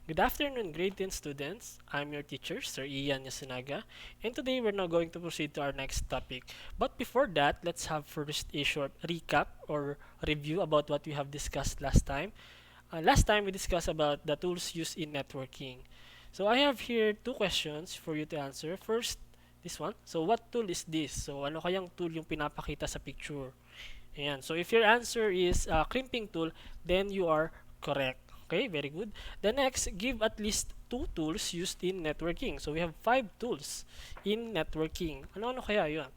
Good afternoon, grade 10 students. I'm your teacher, Sir Ian Yasunaga, and today we're now going to proceed to our next topic. But before that, let's have first a short recap or review about what we have discussed last time. Last time we discussed about the tools used in networking. So I have here two questions for you to answer. First, this one. So what tool is this? So ano kayang tool yung pinapakita sa picture? Ayan. So if your answer is crimping tool, then you are correct. Okay, very good. The next, give at least two tools used in networking. So we have five tools in networking. Ano-ano kaya yun?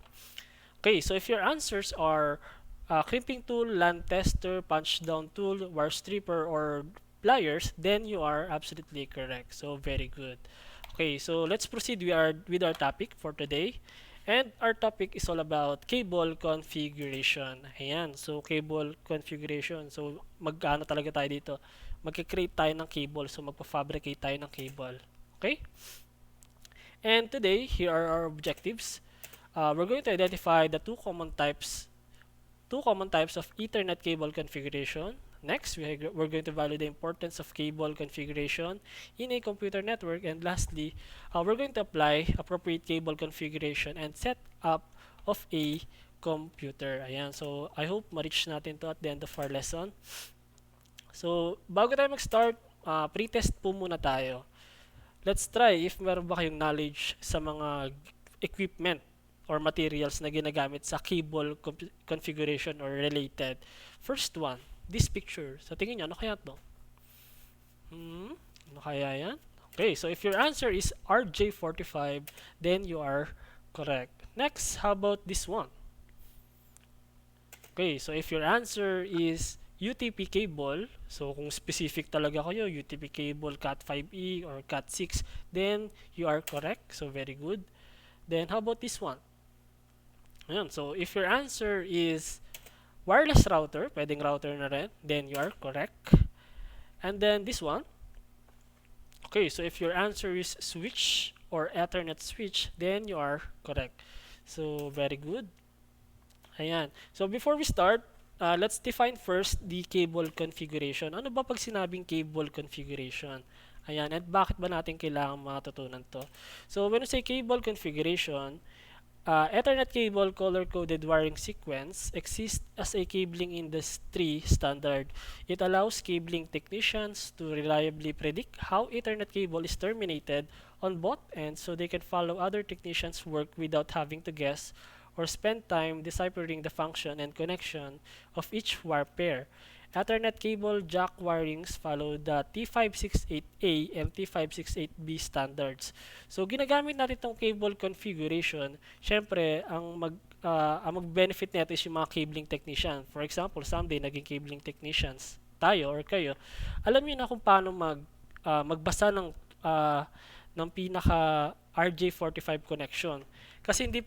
Okay, so if your answers are crimping tool, LAN tester, punch down tool, wire stripper, or pliers, then you are absolutely correct. So very good. Okay, so let's proceed with our topic for today. And our topic is all about cable configuration. Ayan, so cable configuration. So mag-ano talaga tayo dito? Magka-create tayo ng cable. So magpa-fabricate tayo ng cable. Okay? And today, here are our objectives. We're going to identify the two common types of Ethernet cable configuration. Next, we're going to value the importance of cable configuration in a computer network. And lastly, we're going to apply appropriate cable configuration and setup of a computer. Ayan, so I hope ma-reach natin to at the end of our lesson. So, bago tayo mag-start, pre-test po muna tayo. Let's try if meron ba kayong knowledge sa mga equipment or materials na ginagamit sa cable configuration or related. First one, this picture. Sa tingin nyo, ano kaya to? Ano kaya yan? Okay, so if your answer is RJ45, then you are correct. Next, how about this one? Okay, so if your answer is UTP cable, so kung specific talaga kayo, UTP cable Cat5e or Cat6, then you are correct. So very good. Then how about this one? Ayan, so if your answer is wireless router, pwedeng router na rin, then you are correct. And then this one, okay, so if your answer is switch or Ethernet switch, then you are correct. So very good. Ayan. So before we start, let's define first the cable configuration. Ano ba pag sinabing cable configuration? Ayan, at bakit ba natin kailangan matutunan to? So when we say cable configuration, Ethernet cable color-coded wiring sequence exists as a cabling industry standard. It allows cabling technicians to reliably predict how Ethernet cable is terminated on both ends so they can follow other technicians' work without having to guess or spend time deciphering the function and connection of each wire pair. Ethernet cable jack wirings follow the T568A and T568B standards. So ginagamit natin itong cable configuration. Syempre, ang mag-benefit nito is yung mga cabling technician. For example, someday naging cabling technicians tayo or kayo. Alam niyo na kung paano magbasa ng pinaka RJ45 connection. Kasi hindi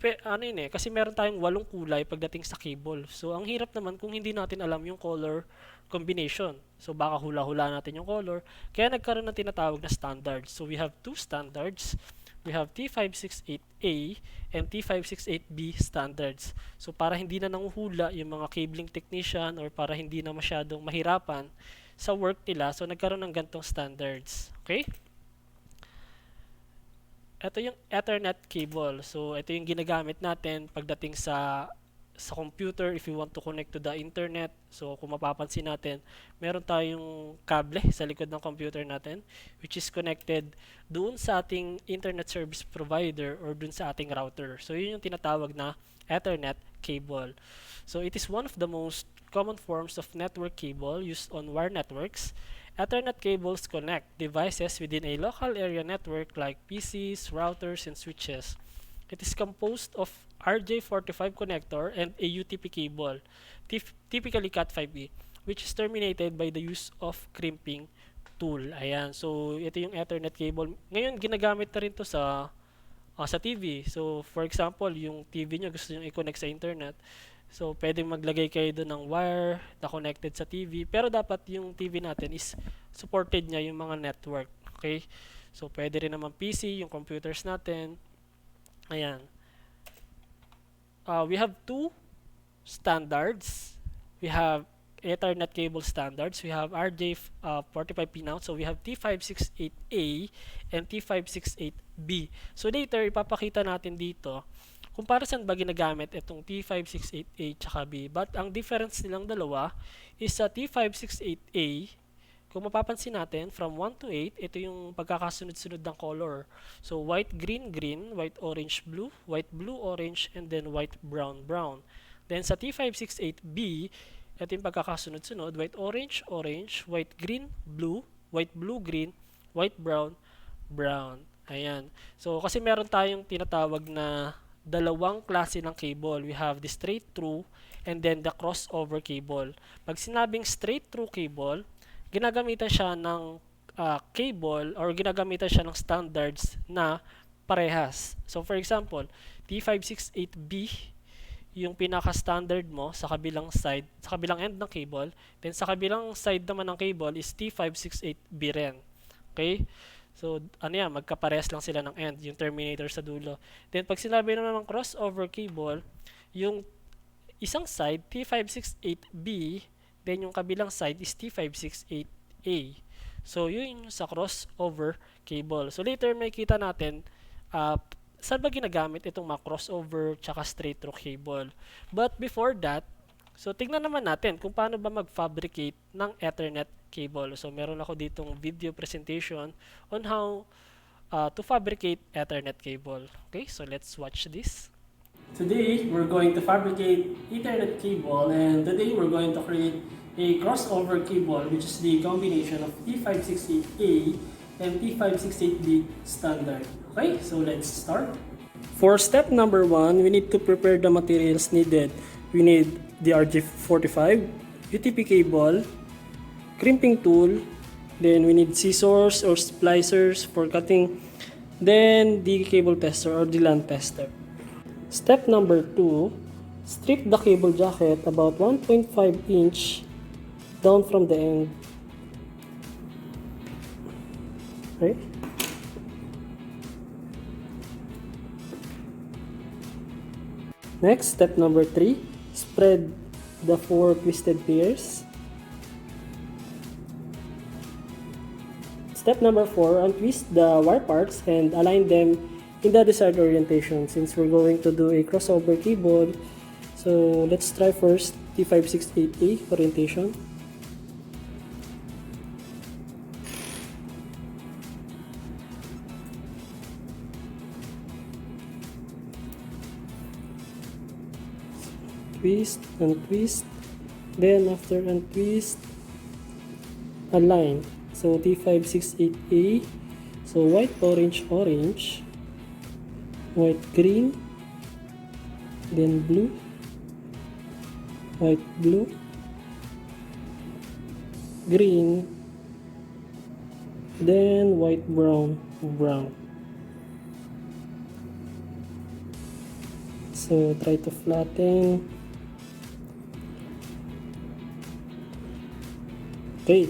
kasi meron tayong 8 kulay pagdating sa cable. So ang hirap naman kung hindi natin alam yung color combination. So baka hula-hula natin yung color. Kaya nagkaroon ng tinatawag na standards. So we have two standards. We have T568A and T568B standards. So para hindi na nanguhula yung mga cabling technician or para hindi na masyadong mahirapan sa work nila, so nagkaroon ng gantong standards. Okay? Ito yung Ethernet cable. So ito yung ginagamit natin pagdating sa computer if you want to connect to the internet. So kung mapapansin natin, meron tayong kable sa likod ng computer natin which is connected doon sa ating internet service provider or doon sa ating router. So yun yung tinatawag na Ethernet cable. So it is one of the most common forms of network cable used on wire networks. Ethernet cables connect devices within a local area network like PCs, routers, and switches. It is composed of RJ45 connector and a UTP cable, typically Cat5e, which is terminated by the use of crimping tool. Ayan, so ito yung Ethernet cable. Ngayon, ginagamit na rin to sa TV. So, for example, yung TV nyo gusto nyo i-connect sa internet. So, pwedeng maglagay kayo doon ng wire na connected sa TV. Pero dapat yung TV natin is supported niya yung mga network. Okay? So, pwede rin naman PC, yung computers natin. Ayan. We have two standards. We have Ethernet cable standards. We have RJ45 pinout. So we have T568A and T568B. So later, ipapakita natin dito kung para saan ba ginagamit itong T568A tsaka B. But ang difference nilang dalawa is sa T568A, kung mapapansin natin, from 1 to 8, ito yung pagkakasunod-sunod ng color. So, white, green, green, white, orange, blue, white, blue, orange, and then white, brown, brown. Then, sa T568B, ito yung pagkakasunod-sunod, white, orange, orange, white, green, blue, green, white, brown, brown. Ayan. So, kasi meron tayong tinatawag na dalawang klase ng cable. We have the straight through and then the crossover cable. Pag sinabing straight through cable, ginagamitan siya ng cable or ginagamitan siya ng standards na parehas. So for example, T568B yung pinaka-standard mo sa kabilang side, sa kabilang end ng cable, then sa kabilang side naman ng cable is T568B rin. Okay? So ano yan, magkaparehas lang sila ng end, yung terminator sa dulo. Then pag sinabi naman ng crossover cable, yung isang side T568B, then yung kabilang side is T568A. So, yun yung sa crossover cable. So, later may kita natin saan ba ginagamit itong mga crossover tsaka straight through cable. But before that, so tingnan naman natin kung paano ba mag-fabricate ng Ethernet cable. So, meron ako ditong video presentation on how to fabricate Ethernet cable. Okay, so let's watch this. Today, we're going to fabricate Ethernet cable, and today we're going to create a crossover cable, which is the combination of T568A and T568B standard. Okay, so let's start. For step number 1, we need to prepare the materials needed. We need the RJ45, UTP cable, crimping tool, then we need scissors or splicers for cutting, then the cable tester or the LAN tester. Step number 2, strip the cable jacket about 1.5 inch down from the end. Okay. Next, step number 3, spread the 4 twisted pairs. Step number 4, untwist the wire parts and align them in the desired orientation. Since we're going to do a crossover cable, so let's try first T568A orientation. Twist, untwist, then after untwist, align. So T568A, so white, orange, orange, white, green, then blue, white, blue, green, then white, brown, brown. So try to flatten. Okay.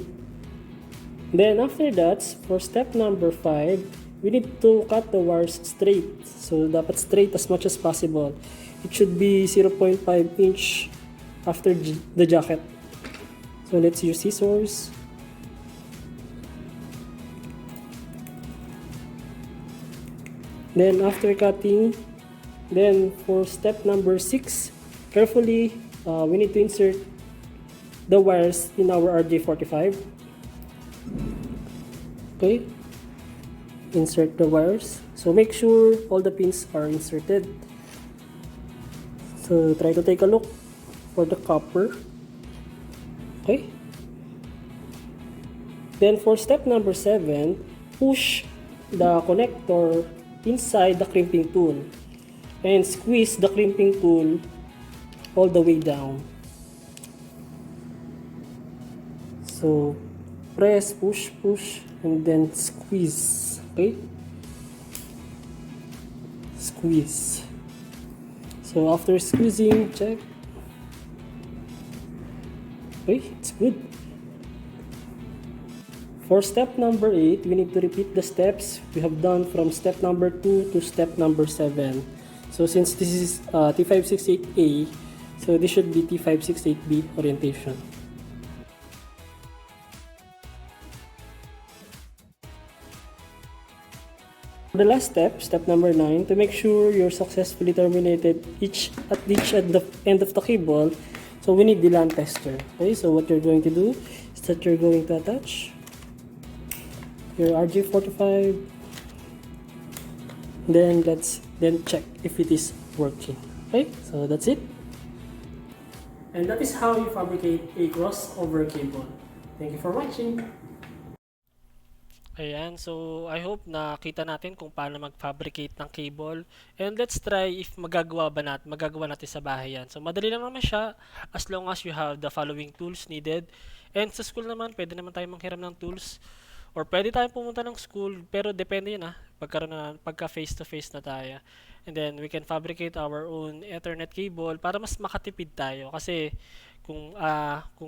Then after that, for step number 5, we need to cut the wires straight. So dapat straight as much as possible. It should be 0.5 inch after the jacket. So let's use scissors. Then after cutting, then for step number 6, carefully we need to insert the wires in our RJ45. Okay, insert the wires. So make sure all the pins are inserted. So try to take a look for the copper. Okay. Then for step number 7, push the connector inside the crimping tool and squeeze the crimping tool all the way down. So press, push, push, and then squeeze. Okay? Squeeze. So after squeezing, check. Okay, it's good. For step number 8, we need to repeat the steps we have done from step number 2 to step number 7. So since this is T568A, so this should be T568B orientation. The last step, step number 9, to make sure you're successfully terminated at each end of the cable, so we need the LAN tester. Okay, so what you're going to do is that you're going to attach your RJ45, then let's check if it is working. Okay, so that's it. And that is how you fabricate a crossover cable. Thank you for watching. Ayan, so I hope nakita natin kung paano mag-fabricate ng cable. And let's try if magagawa natin sa bahay yan. So madali lang naman siya as long as you have the following tools needed. And sa school naman, pwede naman tayo manghiram ng tools. Or pwede tayong pumunta ng school, pero depende yun pagka face to face na tayo. And then we can fabricate our own Ethernet cable para mas makatipid tayo. Kasi kung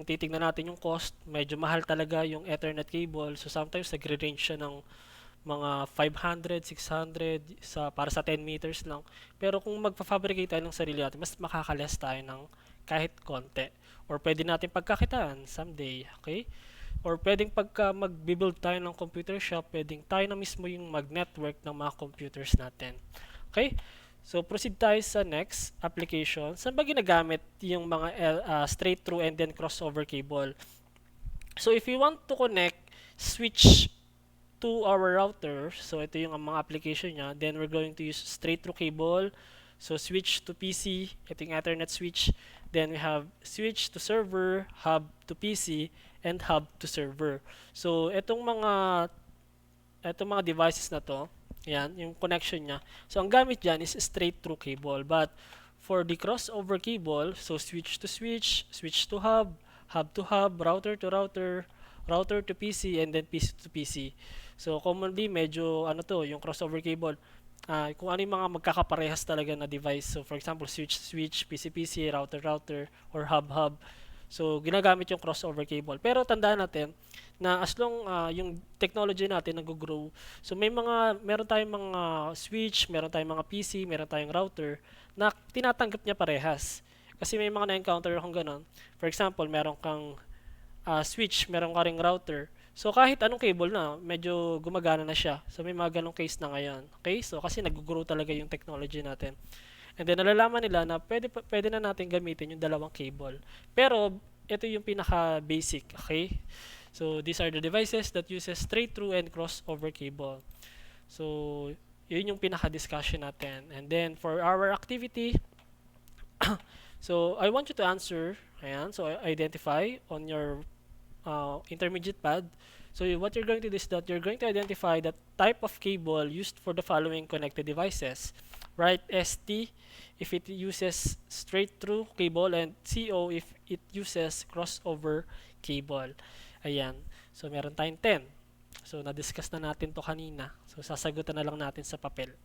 titingnan natin yung cost, medyo mahal talaga yung Ethernet cable. So sometimes nagre-range siya ng mga 500, 600 para sa 10 meters lang. Pero kung magfa-fabricate tayo ng sarili natin, mas makaka-less tayo ng kahit konti. Or pwede natin pagkakitaan someday, okay? Or pwedeng pagka mag-build tayo ng computer shop, pwedeng tayo na mismo yung mag-network ng mga computers natin. Okay? So, proceed tayo sa next application. Saan ba ginagamit yung mga straight through and then crossover cable? So, if you want to connect switch to our router, so ito yung mga application niya, then we're going to use straight through cable. So, switch to PC, ito yung Ethernet switch. Then we have switch to server, hub to PC, and hub to server. So, itong mga devices na to, yan, yung connection niya. So, ang gamit dyan is straight through cable. But, for the crossover cable, so switch to switch, switch to hub, hub to hub, router to router, router to PC, and then PC to PC. So, commonly, medyo, yung crossover cable, kung ano yung mga magkakaparehas talaga na device. So, for example, switch to switch, PC PC, router router, or hub hub. So, ginagamit yung crossover cable. Pero tandaan natin na as long yung technology natin nag-grow, so meron tayong mga switch, meron tayong mga PC, meron tayong router na tinatanggap niya parehas. Kasi may mga na-encounter akong ganun. For example, meron kang switch, meron ka ring router. So, kahit anong cable na, medyo gumagana na siya. So, may mga ganong case na ngayon. Okay? So, kasi nag-grow talaga yung technology natin. And then, nalalaman nila na pwede na natin gamitin yung dalawang cable. Pero, ito yung pinaka-basic. Okay? So, these are the devices that uses straight through and crossover cable. So, yun yung pinaka-discussion natin. And then, for our activity, so, I want you to answer. Ayan. So, identify on your intermediate pad. So what you're going to do is that you're going to identify the type of cable used for the following connected devices. Write ST if it uses straight through cable and CO if it uses crossover cable. Ayan. So meron tayong 10. So na-discuss na natin to kanina. So sasagutan na lang natin sa papel.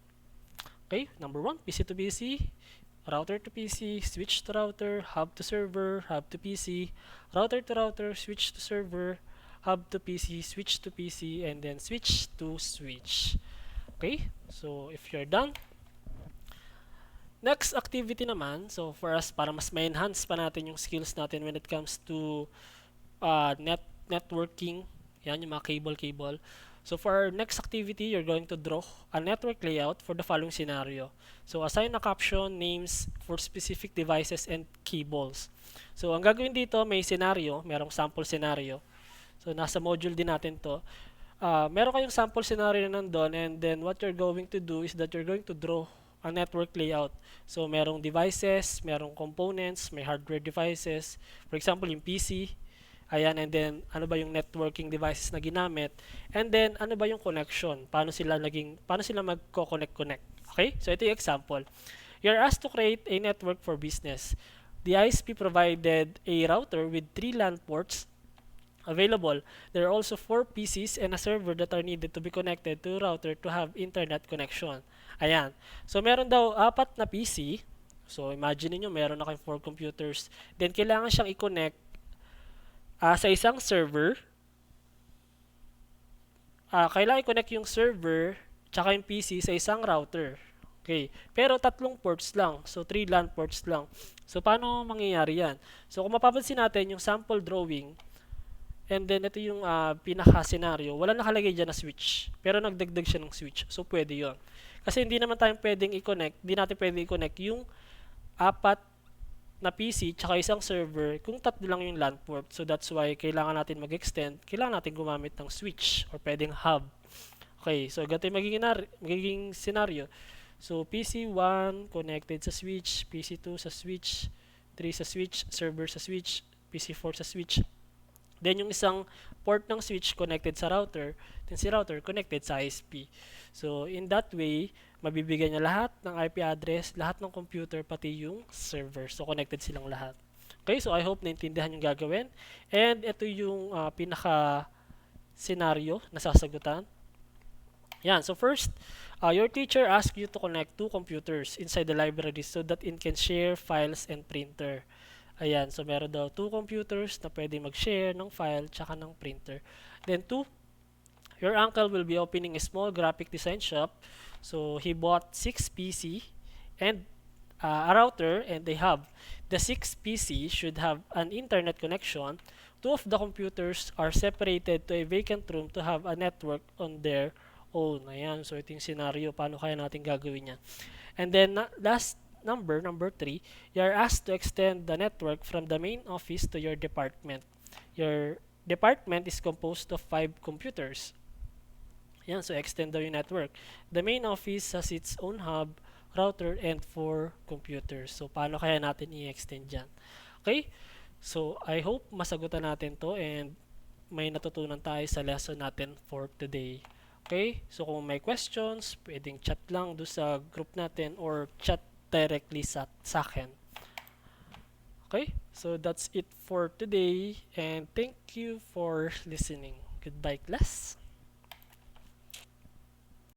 Okay, number 1, PC to PC, router to PC, switch to router, hub to server, hub to PC, router to router, switch to server, hub to PC, switch to PC, and then switch to switch. Okay, so if you're done, next activity naman, so for us, para mas ma-enhance pa natin yung skills natin when it comes to networking, yan yung mga cable. So for our next activity, you're going to draw a network layout for the following scenario. So assign a caption, names for specific devices and cables. So ang gagawin dito, may scenario, merong sample scenario. So nasa module din natin to. Meron kayong sample scenario na nandun, and then what you're going to do is that you're going to draw a network layout. So merong devices, merong components, may hardware devices. For example, yung PC. Ayan, and then ano ba yung networking devices na ginamit, and then ano ba yung connection, paano sila magko-connect. Okay, so ito yung example. You're asked to create a network for business. The ISP provided a router with 3 LAN ports available. There are also 4 PCs and a server that are needed to be connected to the router to have internet connection. Ayan, so meron daw 4 na PC. So imagine niyo meron na kayong 4 computers, then kailangan siyang i-connect sa isang server. Kailangan i-connect yung server tsaka yung PC sa isang router. Okay. Pero 3 ports lang. So 3 LAN ports lang. So paano mangyayari yan? So kung mapapansin natin yung sample drawing, And then, ito yung pinaka-scenario. Wala nakalagay dyan na switch. Pero nagdagdag siya ng switch. So, pwede yon. Kasi hindi naman tayong pwedeng i-connect. Hindi natin pwedeng i-connect yung apat na PC tsaka isang server kung tatlo lang yung LAN port. So, that's why kailangan natin mag-extend. Kailangan natin gumamit ng switch or pwedeng hub. Okay, so ganito yung magiging scenario. So, PC1 connected sa switch, PC2 sa switch, 3 sa switch, server sa switch, PC4 sa switch. Then yung isang port ng switch connected sa router, then si router connected sa ISP. So in that way, mabibigyan niya lahat ng IP address, lahat ng computer, pati yung server. So connected silang lahat. Okay, so I hope naintindihan yung gagawin. And ito yung pinaka scenario na sasagutan. Yan, so first, your teacher asks you to connect two computers inside the library so that it can share files and printer. Ayan, so meron daw two computers na pwede mag-share ng file tsaka ng printer. Then two, your uncle will be opening a small graphic design shop. So he bought 6 PC and a router and a hub. The 6 PC should have an internet connection. Two of the computers are separated to a vacant room to have a network on their own. Ayan, so ito yung scenario. Paano kaya natin gagawin yan? And then last number 3, you are asked to extend the network from the main office to your department. Your department is composed of 5 computers. Yan, so extend daw yung network. The main office has its own hub, router, and 4 computers. So, paano kaya natin i-extend dyan? Okay? So, I hope masagutan natin to and may natutunan tayo sa lesson natin for today. Okay? So, kung may questions, pwedeng chat lang do sa group natin or chat directly sa akin. Okay? So, that's it for today and thank you for listening. Goodbye, class.